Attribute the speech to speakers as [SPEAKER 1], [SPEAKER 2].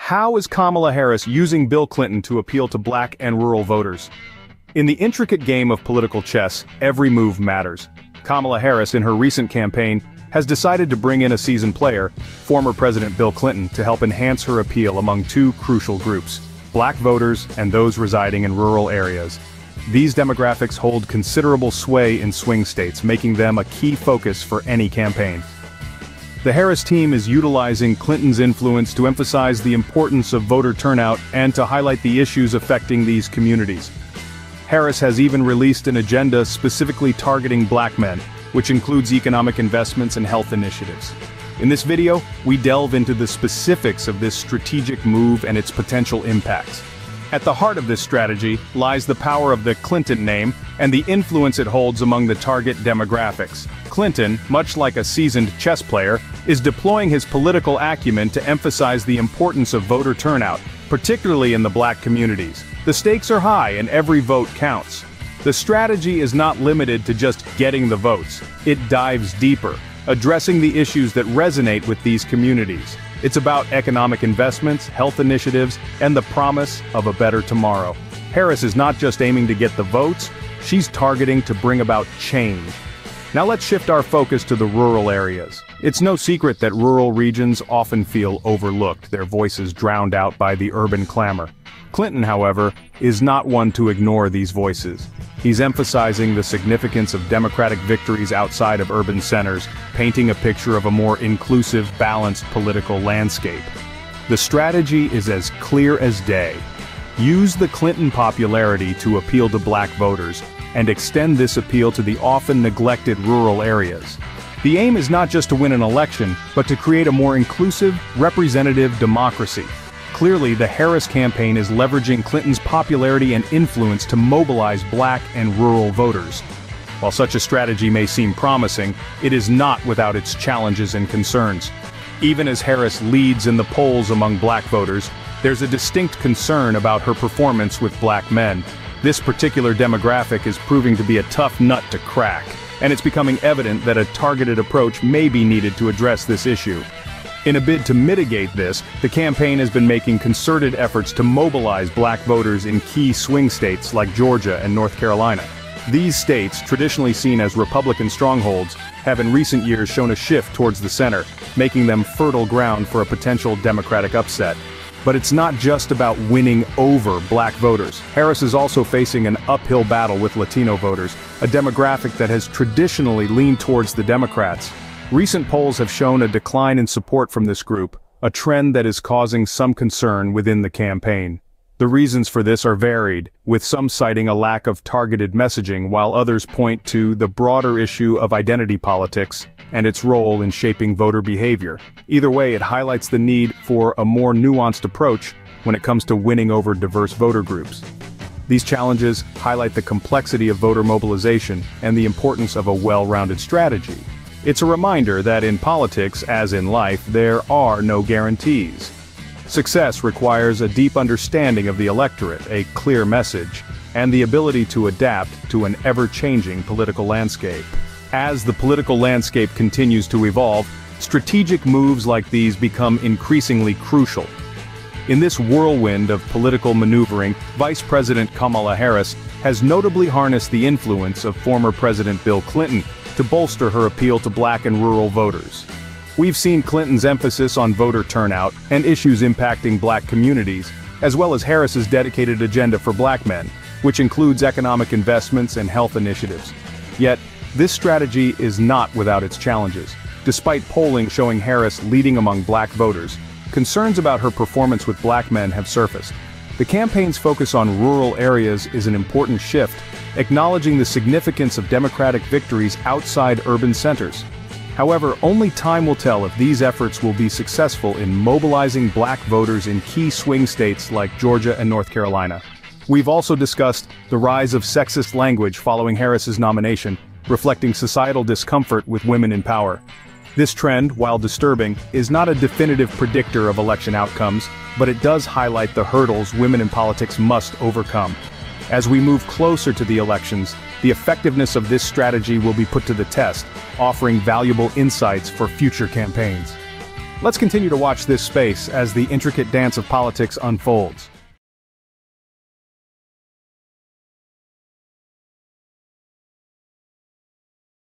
[SPEAKER 1] How is Kamala Harris using Bill Clinton to appeal to black and rural voters? In the intricate game of political chess, every move matters. Kamala Harris, in her recent campaign, has decided to bring in a seasoned player, former President Bill Clinton, to help enhance her appeal among two crucial groups: black voters and those residing in rural areas. These demographics hold considerable sway in swing states, making them a key focus for any campaign. The Harris team is utilizing Clinton's influence to emphasize the importance of voter turnout and to highlight the issues affecting these communities. Harris has even released an agenda specifically targeting black men, which includes economic investments and health initiatives. In this video, we delve into the specifics of this strategic move and its potential impacts. At the heart of this strategy lies the power of the Clinton name and the influence it holds among the target demographics. Clinton, much like a seasoned chess player, is deploying his political acumen to emphasize the importance of voter turnout, particularly in the black communities. The stakes are high and every vote counts. The strategy is not limited to just getting the votes. It dives deeper, addressing the issues that resonate with these communities. It's about economic investments, health initiatives, and the promise of a better tomorrow. Harris is not just aiming to get the votes, she's targeting to bring about change. Now let's shift our focus to the rural areas. It's no secret that rural regions often feel overlooked, their voices drowned out by the urban clamor. Clinton, however, is not one to ignore these voices. He's emphasizing the significance of Democratic victories outside of urban centers, painting a picture of a more inclusive, balanced political landscape. The strategy is as clear as day. Use the Clinton popularity to appeal to black voters, and extend this appeal to the often neglected rural areas. The aim is not just to win an election, but to create a more inclusive, representative democracy. Clearly, the Harris campaign is leveraging Clinton's popularity and influence to mobilize black and rural voters. While such a strategy may seem promising, it is not without its challenges and concerns. Even as Harris leads in the polls among black voters, there's a distinct concern about her performance with black men. This particular demographic is proving to be a tough nut to crack, and it's becoming evident that a targeted approach may be needed to address this issue. In a bid to mitigate this, the campaign has been making concerted efforts to mobilize black voters in key swing states like Georgia and North Carolina. These states, traditionally seen as Republican strongholds, have in recent years shown a shift towards the center, making them fertile ground for a potential Democratic upset. But it's not just about winning over black voters. Harris is also facing an uphill battle with Latino voters, a demographic that has traditionally leaned towards the Democrats. Recent polls have shown a decline in support from this group, a trend that is causing some concern within the campaign. The reasons for this are varied, with some citing a lack of targeted messaging while others point to the broader issue of identity politics and its role in shaping voter behavior. Either way, it highlights the need for a more nuanced approach when it comes to winning over diverse voter groups. These challenges highlight the complexity of voter mobilization and the importance of a well-rounded strategy. It's a reminder that in politics, as in life, there are no guarantees. Success requires a deep understanding of the electorate, a clear message, and the ability to adapt to an ever-changing political landscape. As the political landscape continues to evolve, strategic moves like these become increasingly crucial. In this whirlwind of political maneuvering, Vice President Kamala Harris has notably harnessed the influence of former President Bill Clinton to bolster her appeal to black and rural voters. We've seen Clinton's emphasis on voter turnout and issues impacting black communities, as well as Harris's dedicated agenda for black men, which includes economic investments and health initiatives. Yet, this strategy is not without its challenges. Despite polling showing Harris leading among black voters, concerns about her performance with black men have surfaced. The campaign's focus on rural areas is an important shift, acknowledging the significance of Democratic victories outside urban centers. However, only time will tell if these efforts will be successful in mobilizing black voters in key swing states like Georgia and North Carolina. We've also discussed the rise of sexist language following Harris's nomination, reflecting societal discomfort with women in power. This trend, while disturbing, is not a definitive predictor of election outcomes, but it does highlight the hurdles women in politics must overcome. As we move closer to the elections, the effectiveness of this strategy will be put to the test, offering valuable insights for future campaigns. Let's continue to watch this space as the intricate dance of politics unfolds.